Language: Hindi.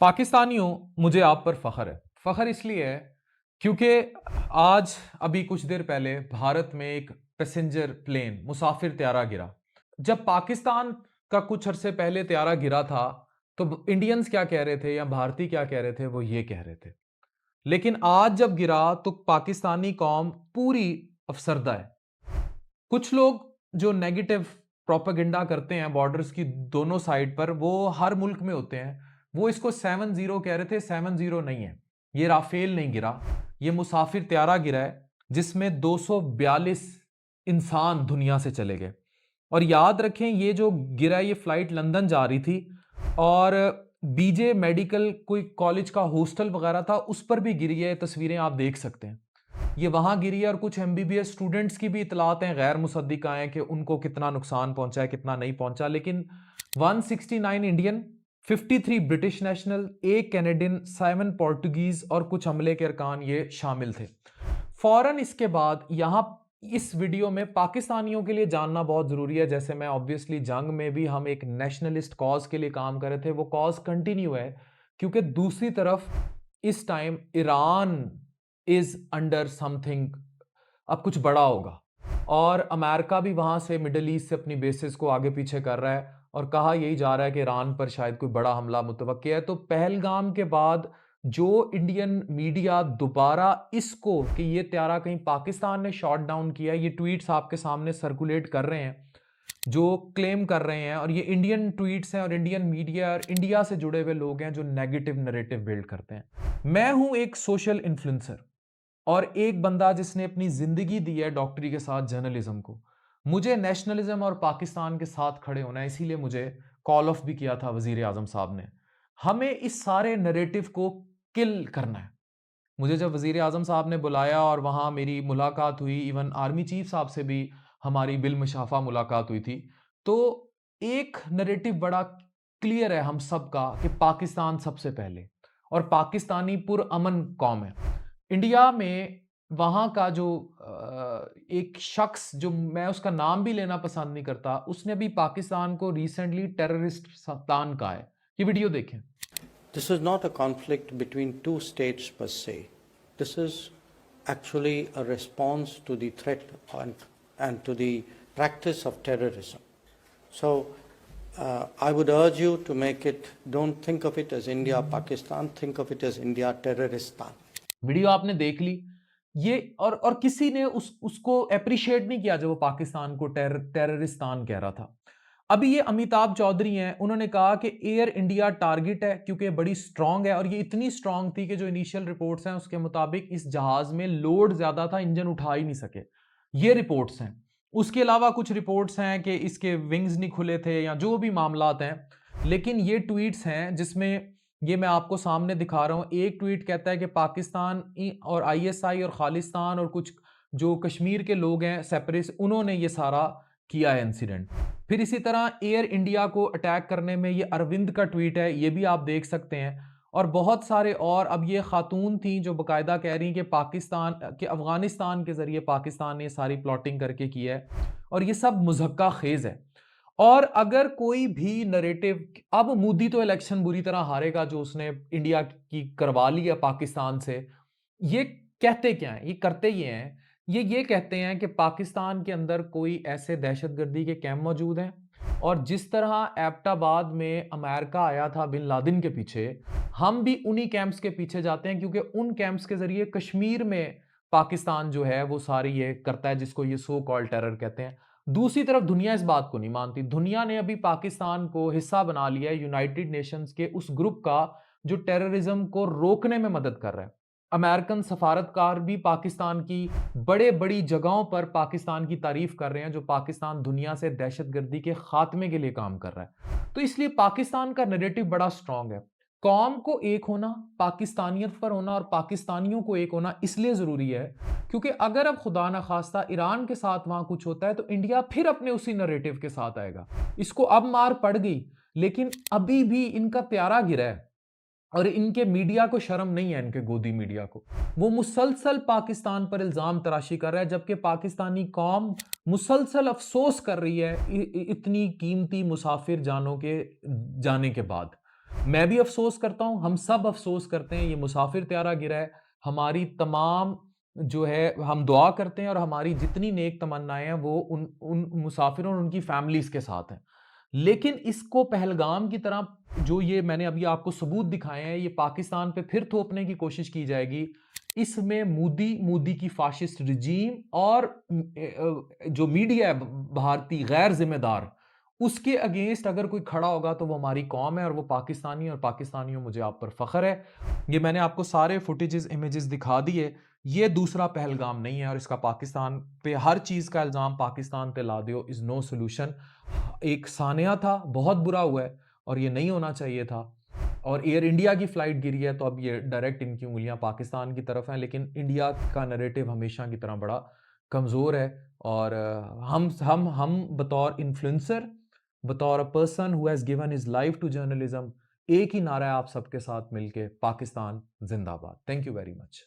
पाकिस्तानियों, मुझे आप पर फख्र है। फख्र इसलिए है क्योंकि आज अभी कुछ देर पहले भारत में एक पैसेंजर प्लेन मुसाफिर त्यारा गिरा। जब पाकिस्तान का कुछ अरसे पहले त्यारा गिरा था तो इंडियंस क्या कह रहे थे या भारतीय क्या कह रहे थे, वो ये कह रहे थे। लेकिन आज जब गिरा तो पाकिस्तानी कौम पूरी अफसरदा है। कुछ लोग जो नेगेटिव प्रोपेगेंडा करते हैं बॉर्डर्स की दोनों साइड पर, वो हर मुल्क में होते हैं। वो इसको 7-0 कह रहे थे। 7-0 नहीं है, ये राफेल नहीं गिरा, ये मुसाफिर त्यारा गिरा है जिसमें 242 इंसान दुनिया से चले गए। और याद रखें, ये जो गिरा ये फ्लाइट लंदन जा रही थी और बीजे मेडिकल कोई कॉलेज का हॉस्टल वगैरह था, उस पर भी गिरी है। तस्वीरें आप देख सकते हैं, ये वहां गिरी है। और कुछ एमबीबीएस स्टूडेंट्स की भी इतलात हैं, गैर मुसद्दिका हैं, कि उनको कितना नुकसान पहुंचा है कितना नहीं पहुंचा। लेकिन 169 इंडियन, 53 ब्रिटिश नेशनल, एक कैनेडियन, 7 पोर्टुगीज और कुछ अमले के अरकान ये शामिल थे। फौरन इसके बाद यहां इस वीडियो में पाकिस्तानियों के लिए जानना बहुत जरूरी है। जैसे मैं ऑब्वियसली जंग में भी हम एक नेशनलिस्ट कॉज के लिए काम कर रहे थे, वो कॉज कंटिन्यू है क्योंकि दूसरी तरफ इस time Iran is under something, अब कुछ बड़ा होगा। और अमेरिका भी वहां से मिडल ईस्ट से अपनी बेसिस को आगे पीछे कर रहा है और कहा यही जा रहा है कि ईरान पर शायद कोई बड़ा हमला मुतवक्किल है। तो पहलगाम के बाद जो इंडियन मीडिया दोबारा इसको कि ये त्यारा कहीं पाकिस्तान ने शॉट डाउन किया, ये ट्वीट्स आपके सामने सर्कुलेट कर रहे हैं जो क्लेम कर रहे हैं, और ये इंडियन ट्वीट्स हैं और इंडियन मीडिया और इंडिया से जुड़े हुए लोग हैं जो नेगेटिव नैरेटिव बिल्ड करते हैं। मैं हूं एक सोशल इन्फ्लुएंसर और एक बंदा जिसने अपनी जिंदगी दी है डॉक्टरी के साथ जर्नलिज्म को। मुझे नेशनलिज्म और पाकिस्तान के साथ खड़े होना है, इसीलिए मुझे कॉल ऑफ भी किया था वजीर आजम साहब ने। हमें इस सारे नैरेटिव को किल करना है। मुझे जब वजीर आजम साहब ने बुलाया और वहाँ मेरी मुलाकात हुई, इवन आर्मी चीफ साहब से भी हमारी बिल मुशाफा मुलाकात हुई थी, तो एक नैरेटिव बड़ा क्लियर है हम सब का कि पाकिस्तान सबसे पहले, और पाकिस्तानी पुरअमन कौम है। इंडिया में वहाँ का जो एक शख्स, जो मैं उसका नाम भी लेना पसंद नहीं करता, उसने भी पाकिस्तान को रिसेंटली टेररिस्ट सल्तान कहा है। ये वीडियो देखें। This is not a conflict between two states per se. This is actually a response to the threat and to the practice of terrorism. So I would urge you to make it, don't think of it as India-Pakistan, think of it as India-Terroristan. Video आपने देख ली ये, और किसी ने उसको अप्रिशिएट नहीं किया जब वो पाकिस्तान को टेररिस्तान कह रहा था। अभी ये अमिताभ चौधरी हैं, उन्होंने कहा कि एयर इंडिया टारगेट है क्योंकि बड़ी स्ट्रांग है, और ये इतनी स्ट्रांग थी कि जो इनिशियल रिपोर्ट्स हैं उसके मुताबिक इस जहाज में लोड ज्यादा था, इंजन उठा ही नहीं सके। ये रिपोर्ट्स हैं। उसके अलावा कुछ रिपोर्ट्स हैं कि इसके विंग्स नहीं खुले थे या जो भी मामलात हैं। लेकिन ये ट्वीट्स हैं जिसमें ये मैं आपको सामने दिखा रहा हूं। एक ट्वीट कहता है कि पाकिस्तान और आईएसआई और खालिस्तान और कुछ जो कश्मीर के लोग हैं सेपरेटिस्ट, उन्होंने ये सारा किया है इंसिडेंट। फिर इसी तरह एयर इंडिया को अटैक करने में ये अरविंद का ट्वीट है, ये भी आप देख सकते हैं। और बहुत सारे और, अब ये खातून थी जो बाकायदा कह रही कि पाकिस्तान के अफगानिस्तान के जरिए पाकिस्तान ने सारी प्लॉटिंग करके किया है, और ये सब मुज़क्का खेज है। और अगर कोई भी नरेटिव, अब मोदी तो इलेक्शन बुरी तरह हारेगा जो उसने इंडिया की करवा ली है पाकिस्तान से। ये कहते क्या है, ये करते ये हैं, ये कहते हैं कि पाकिस्तान के अंदर कोई ऐसे दहशतगर्दी के कैंप मौजूद हैं, और जिस तरह एबटाबाद में अमेरिका आया था बिन लादेन के पीछे, हम भी उन्हीं कैंप्स के पीछे जाते हैं क्योंकि उन कैंप्स के जरिए कश्मीर में पाकिस्तान जो है वो सारी ये करता है जिसको ये सो कॉल्ड टेरर कहते हैं। दूसरी तरफ दुनिया इस बात को नहीं मानती। दुनिया ने अभी पाकिस्तान को हिस्सा बना लिया है यूनाइटेड नेशंस के उस ग्रुप का जो टेररिज्म को रोकने में मदद कर रहा है। अमेरिकन सफारतकार भी पाकिस्तान की बड़े बड़ी जगहों पर पाकिस्तान की तारीफ कर रहे हैं, जो पाकिस्तान दुनिया से दहशतगर्दी के खात्मे के लिए काम कर रहा है। तो इसलिए पाकिस्तान का नैरेटिव बड़ा स्ट्रांग है। कौम को एक होना, पाकिस्तानियत पर होना और पाकिस्तानियों को एक होना इसलिए जरूरी है क्योंकि अगर अब खुदा न खास्ता ईरान के साथ वहां कुछ होता है तो इंडिया फिर अपने उसी नैरेटिव के साथ आएगा। इसको अब मार पड़ गई, लेकिन अभी भी इनका त्यारा गिरा है और इनके मीडिया को शर्म नहीं है, इनके गोदी मीडिया को। वो मुसलसल पाकिस्तान पर इल्जाम तराशी कर रहा है, जबकि पाकिस्तानी कौम मुसलसल अफसोस कर रही है इतनी कीमती मुसाफिर जानों के जाने के बाद। मैं भी अफ़सोस करता हूँ, हम सब अफ़सोस करते हैं, ये मुसाफ़िर त्यारा गिरा है। हमारी तमाम जो है हम दुआ करते हैं और हमारी जितनी नेक तमन्नाएँ हैं वो उन उन मुसाफ़िरों और उनकी फ़ैमिलीज़ के साथ हैं। लेकिन इसको पहलगाम की तरह जो ये मैंने अभी आपको सबूत दिखाए हैं, ये पाकिस्तान पे फिर थोपने की कोशिश की जाएगी। इसमें मोदी की फ़ाशिस्ट रिजीम और जो मीडिया है भारतीय गैर ज़िम्मेदार, उसके अगेंस्ट अगर कोई खड़ा होगा तो वो हमारी कौम है और वो पाकिस्तानी है और पाकिस्तानियों मुझे आप पर फ़ख्र है। ये मैंने आपको सारे फुटेजेस, इमेजेस दिखा दिए। ये दूसरा पहलगाम नहीं है और इसका पाकिस्तान पे हर चीज़ का इल्ज़ाम पाकिस्तान पे ला दो इज़ नो सॉल्यूशन। एक सानिया था, बहुत बुरा हुआ है और ये नहीं होना चाहिए था। और एयर इंडिया की फ्लाइट गिरी है तो अब ये डायरेक्ट इनकी उँगलियाँ पाकिस्तान की तरफ हैं, लेकिन इंडिया का नैरेटिव हमेशा की तरह बड़ा कमज़ोर है। और हम बतौर इन्फ्लुएंसर, बतौर a person who has given his life to journalism, एक ही नारा है आप सबके साथ मिलके, पाकिस्तान जिंदाबाद। Thank you very much.